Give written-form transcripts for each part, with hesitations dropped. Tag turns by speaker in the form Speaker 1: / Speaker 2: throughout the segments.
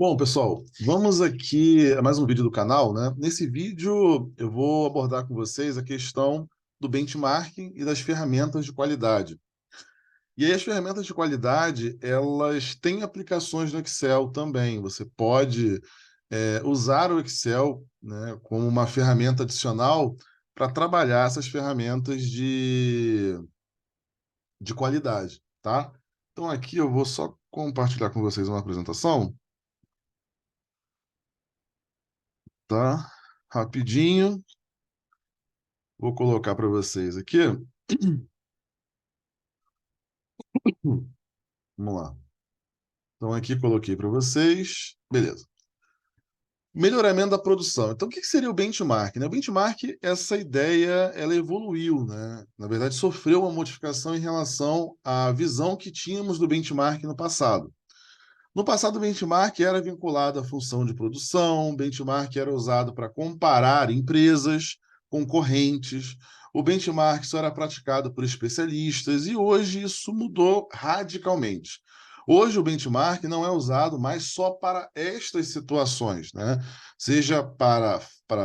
Speaker 1: Bom, pessoal, vamos aqui a mais um vídeo do canal, né? Nesse vídeo eu vou abordar com vocês a questão do benchmarking e das ferramentas de qualidade. E aí as ferramentas de qualidade, elas têm aplicações no Excel também. Você pode usar o Excel, né, como uma ferramenta adicional para trabalhar essas ferramentas de qualidade, tá? Então aqui eu vou só compartilhar com vocês uma apresentação, tá? Rapidinho. Vou colocar para vocês aqui. Vamos lá. Então, aqui coloquei para vocês. Beleza. Melhoramento da produção. Então, o que seria o benchmark, né? O benchmark, essa ideia, ela evoluiu, né? Na verdade, sofreu uma modificação em relação à visão que tínhamos do benchmark no passado. No passado, o benchmark era vinculado à função de produção, o benchmark era usado para comparar empresas concorrentes, o benchmark só era praticado por especialistas e hoje isso mudou radicalmente. Hoje o benchmark não é usado mais só para estas situações, né? Seja para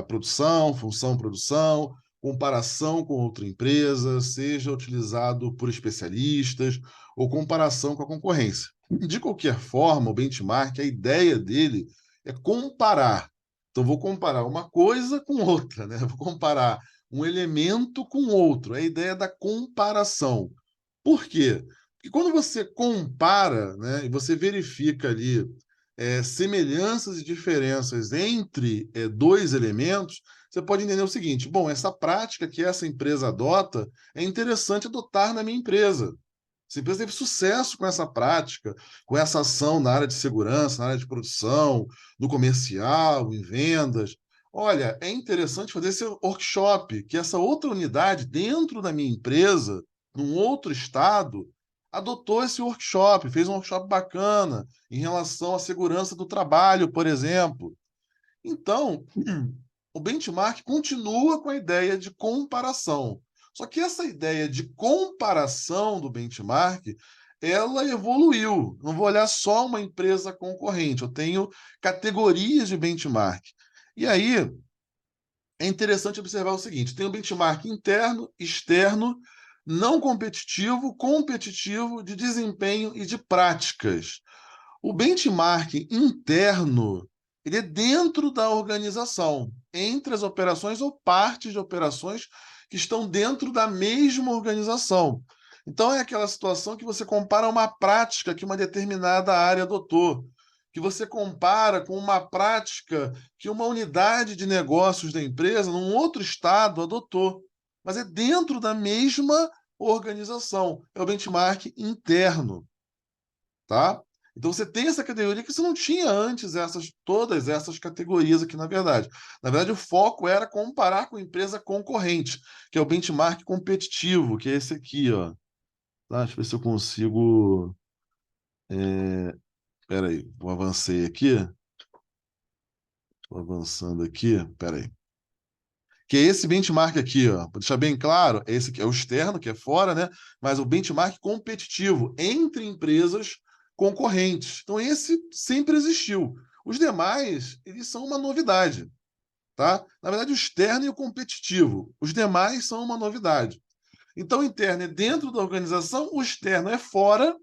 Speaker 1: produção, função-produção, comparação com outra empresa, seja utilizado por especialistas ou comparação com a concorrência. De qualquer forma, o benchmark, a ideia dele é comparar. Então, vou comparar uma coisa com outra, né? Vou comparar um elemento com outro. É a ideia da comparação. Por quê? Porque quando você compara, né, e você verifica ali semelhanças e diferenças entre dois elementos, você pode entender o seguinte: bom, essa prática que essa empresa adota é interessante adotar na minha empresa. Essa empresa teve sucesso com essa prática, com essa ação na área de segurança, na área de produção, no comercial, em vendas. Olha, é interessante fazer esse workshop, que essa outra unidade dentro da minha empresa, num outro estado, adotou esse workshop, fez um workshop bacana em relação à segurança do trabalho, por exemplo. Então, o benchmark continua com a ideia de comparação. Só que essa ideia de comparação do benchmark, ela evoluiu. Não vou olhar só uma empresa concorrente, eu tenho categorias de benchmark. E aí é interessante observar o seguinte: tem o benchmark interno, externo, não competitivo, competitivo, de desempenho e de práticas. O benchmark interno, ele é dentro da organização, entre as operações ou partes de operações que estão dentro da mesma organização. Então, é aquela situação que você compara uma prática que uma determinada área adotou, que você compara com uma prática que uma unidade de negócios da empresa, num outro estado, adotou. Mas é dentro da mesma organização. É o benchmark interno, tá? Então você tem essa categoria que você não tinha antes todas essas categorias aqui, na verdade. Na verdade, o foco era comparar com empresa concorrente, que é o benchmark competitivo, que é esse aqui, ó. Tá? Deixa eu ver se eu consigo. Espera aí, vou avancei aqui. Estou avançando aqui. Espera aí. Que é esse benchmark aqui, ó. Para deixar bem claro, esse aqui é o externo, que é fora, né? Mas o benchmark competitivo entre empresas concorrentes. Então, esse sempre existiu. Os demais, eles são uma novidade, tá? Na verdade, o externo e o competitivo. Os demais são uma novidade. Então, o interno é dentro da organização, o externo é fora.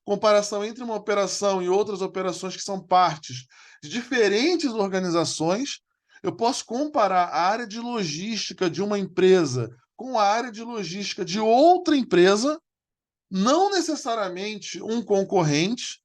Speaker 1: Comparação entre uma operação e outras operações que são partes de diferentes organizações. Eu posso comparar a área de logística de uma empresa com a área de logística de outra empresa, não necessariamente um concorrente,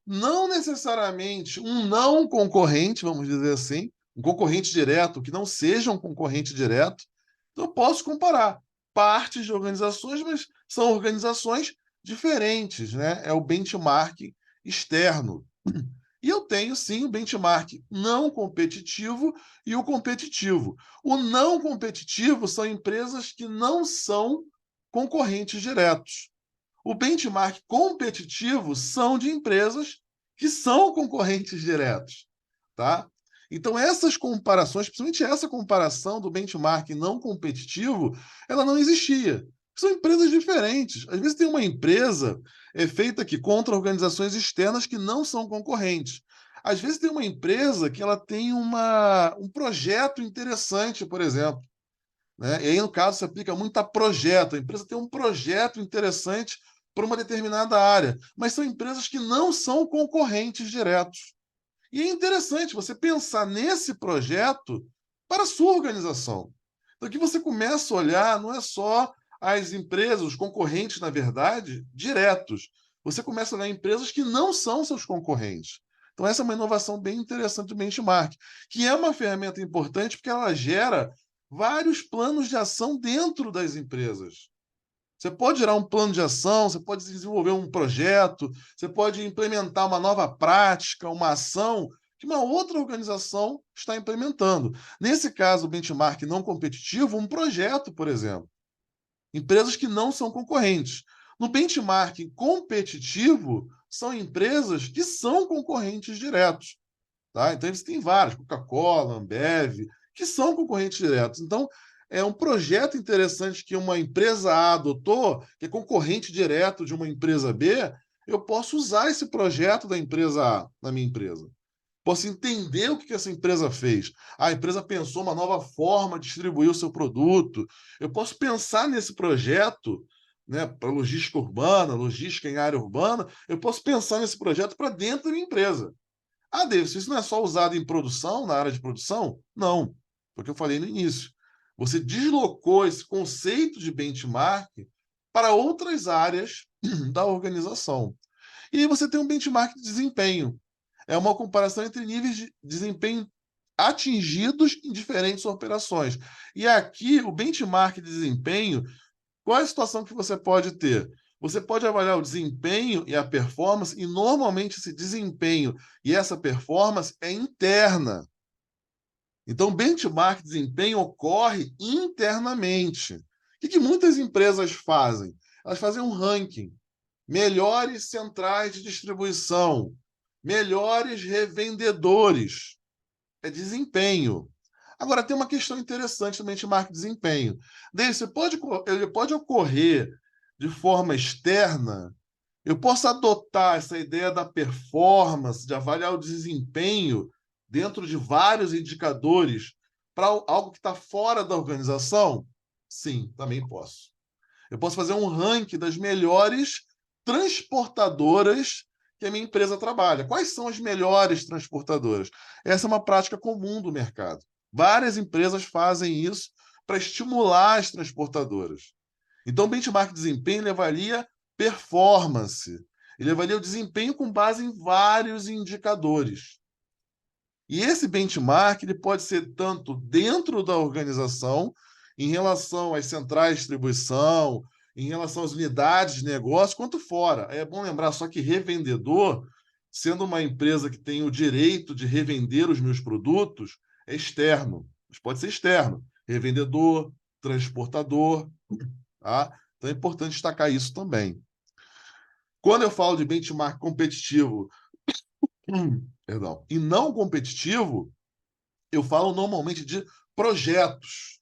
Speaker 1: não necessariamente um não concorrente, vamos dizer assim, um concorrente direto que não seja um concorrente direto. Então, eu posso comparar partes de organizações, mas são organizações diferentes, né? É o benchmark externo. E eu tenho, sim, o benchmark não competitivo e o competitivo. O não competitivo são empresas que não são concorrentes diretos. O benchmark competitivo são de empresas que são concorrentes diretos, tá? Então, essas comparações, principalmente essa comparação do benchmark não competitivo, ela não existia. São empresas diferentes. Às vezes tem uma empresa feita aqui contra organizações externas que não são concorrentes. Às vezes tem uma empresa que ela tem um projeto interessante, por exemplo, né? E aí, no caso, se aplica muito a projeto. A empresa tem um projeto interessante para uma determinada área, mas são empresas que não são concorrentes diretos. E é interessante você pensar nesse projeto para a sua organização. Então, que você começa a olhar não é só as empresas, os concorrentes, na verdade, diretos. Você começa a olhar empresas que não são seus concorrentes. Então, essa é uma inovação bem interessante do benchmark, que é uma ferramenta importante porque ela gera vários planos de ação dentro das empresas. Você pode gerar um plano de ação, você pode desenvolver um projeto, você pode implementar uma nova prática, uma ação que uma outra organização está implementando. Nesse caso, o benchmark não competitivo, um projeto, por exemplo. Empresas que não são concorrentes. No benchmark competitivo, são empresas que são concorrentes diretos. Tá? Então, eles têm vários, Coca-Cola, Ambev, que são concorrentes diretos. Então, é um projeto interessante que uma empresa A adotou, que é concorrente direto de uma empresa B, eu posso usar esse projeto da empresa A na minha empresa. Posso entender o que essa empresa fez. A empresa pensou uma nova forma de distribuir o seu produto. Eu posso pensar nesse projeto, né, para logística urbana, logística em área urbana, eu posso pensar nesse projeto para dentro da minha empresa. Ah, Davis, isso não é só usado em produção, na área de produção? Não, porque eu falei no início. Você deslocou esse conceito de benchmark para outras áreas da organização. E aí você tem um benchmark de desempenho. É uma comparação entre níveis de desempenho atingidos em diferentes operações. E aqui, o benchmark de desempenho, qual é a situação que você pode ter? Você pode avaliar o desempenho e a performance, e normalmente esse desempenho e essa performance é interna. Então, o benchmark de desempenho ocorre internamente. O que muitas empresas fazem? Elas fazem um ranking. Melhores centrais de distribuição, melhores revendedores. É desempenho. Agora, tem uma questão interessante no benchmark de desempenho. Ele pode ocorrer de forma externa. Eu posso adotar essa ideia da performance, de avaliar o desempenho dentro de vários indicadores para algo que está fora da organização? Sim, também posso. Eu posso fazer um ranking das melhores transportadoras que a minha empresa trabalha. Quais são as melhores transportadoras? Essa é uma prática comum do mercado. Várias empresas fazem isso para estimular as transportadoras. Então, o benchmark de desempenho ele avalia performance. Ele avalia o desempenho com base em vários indicadores. E esse benchmark ele pode ser tanto dentro da organização, em relação às centrais de distribuição, em relação às unidades de negócio, quanto fora. É bom lembrar só que revendedor, sendo uma empresa que tem o direito de revender os meus produtos, é externo. Mas pode ser externo. Revendedor, transportador. Tá? Então é importante destacar isso também. Quando eu falo de benchmark competitivo, perdão, e não competitivo, eu falo normalmente de projetos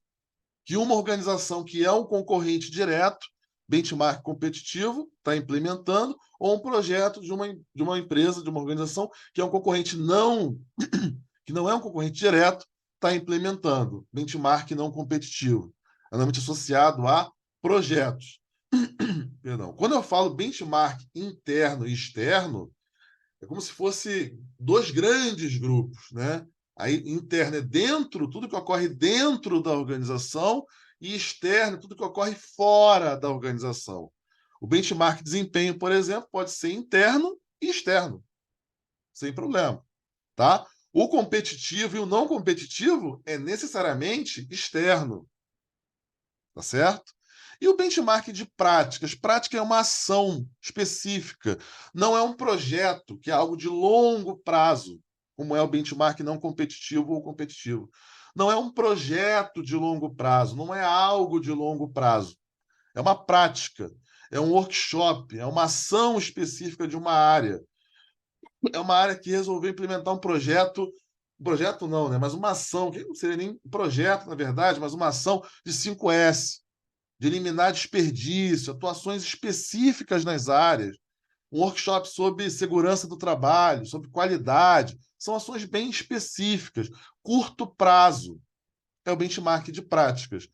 Speaker 1: que uma organização que é um concorrente direto, benchmark competitivo, está implementando, ou um projeto de uma empresa, de uma organização que é um concorrente que não é um concorrente direto, está implementando benchmark não competitivo, normalmente associado a projetos. Perdão. Quando eu falo benchmark interno e externo, é como se fosse dois grandes grupos, né? Aí interno é dentro, tudo que ocorre dentro da organização, e externo, tudo que ocorre fora da organização. O benchmark de desempenho, por exemplo, pode ser interno e externo, sem problema, tá? O competitivo e o não competitivo é necessariamente externo, tá certo? E o benchmark de práticas? Prática é uma ação específica, não é um projeto, que é algo de longo prazo, como é o benchmark não competitivo ou competitivo. Não é um projeto de longo prazo, não é algo de longo prazo. É uma prática, é um workshop, é uma ação específica de uma área. É uma área que resolveu implementar um projeto não, né? Mas uma ação, que não seria nem um projeto, na verdade, mas uma ação de 5S de eliminar desperdício, atuações específicas nas áreas. um workshop sobre segurança do trabalho, sobre qualidade. São ações bem específicas, curto prazo. É o benchmark de práticas,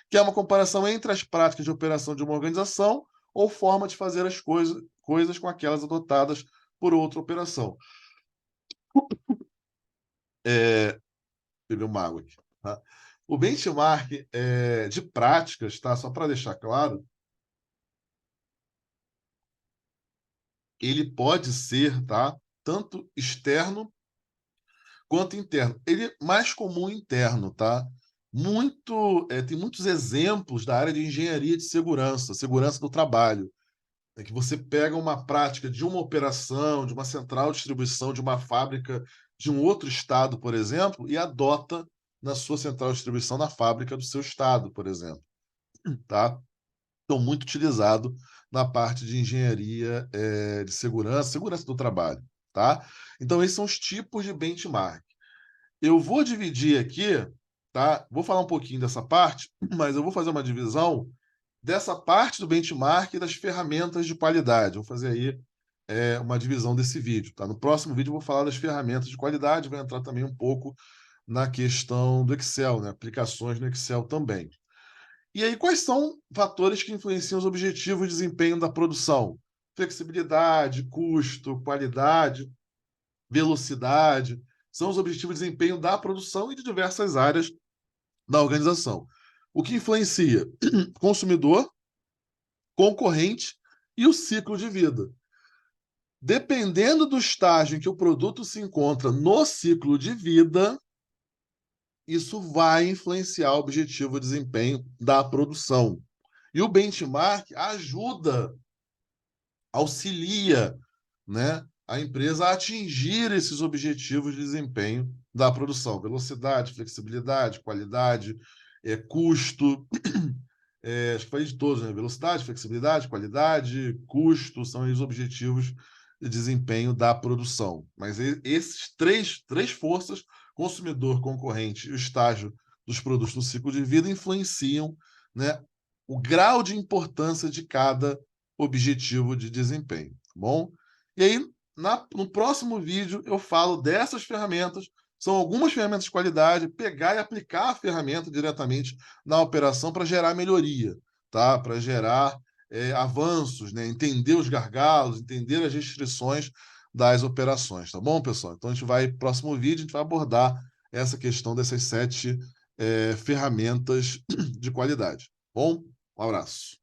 Speaker 1: que é uma comparação entre as práticas de operação de uma organização ou forma de fazer as coisas com aquelas adotadas por outra operação. Beber uma água aqui. Tá? O benchmark de práticas, tá? Só para deixar claro, ele pode ser, tá? Tanto externo quanto interno. Ele é mais comum interno, tá? Tem muitos exemplos da área de engenharia de segurança, segurança do trabalho. É que você pega uma prática de uma operação, de uma central de distribuição, de uma fábrica de um outro estado, por exemplo, e adota na sua central de distribuição na fábrica do seu estado, por exemplo, tá? Então, muito utilizado na parte de engenharia de segurança, segurança do trabalho, tá? Então, esses são os tipos de benchmark. Eu vou dividir aqui, tá? Vou falar um pouquinho dessa parte, mas eu vou fazer uma divisão dessa parte do benchmark e das ferramentas de qualidade. Vou fazer aí uma divisão desse vídeo, tá? No próximo vídeo eu vou falar das ferramentas de qualidade, vai entrar também um pouco na questão do Excel, né? Aplicações no Excel também. E aí, quais são fatores que influenciam os objetivos de desempenho da produção? Flexibilidade, custo, qualidade, velocidade, são os objetivos de desempenho da produção e de diversas áreas da organização. O que influencia? Consumidor, concorrente e o ciclo de vida. Dependendo do estágio em que o produto se encontra no ciclo de vida, isso vai influenciar o objetivo de desempenho da produção. E o benchmark ajuda, auxilia, né, a empresa a atingir esses objetivos de desempenho da produção. Velocidade, flexibilidade, qualidade, custo. Acho que falei de todos, né? Velocidade, flexibilidade, qualidade, custo, são os objetivos de desempenho da produção. Mas esses três forças, consumidor, concorrente e o estágio dos produtos no ciclo de vida, influenciam, né, o grau de importância de cada objetivo de desempenho, tá bom? E aí, no próximo vídeo, eu falo dessas ferramentas. São algumas ferramentas de qualidade, pegar e aplicar a ferramenta diretamente na operação para gerar melhoria, tá? Para gerar avanços, né? Entender os gargalos, entender as restrições das operações, tá bom, pessoal? Então, a gente vai, próximo vídeo, a gente vai abordar essa questão dessas 7 ferramentas de qualidade. Bom, um abraço.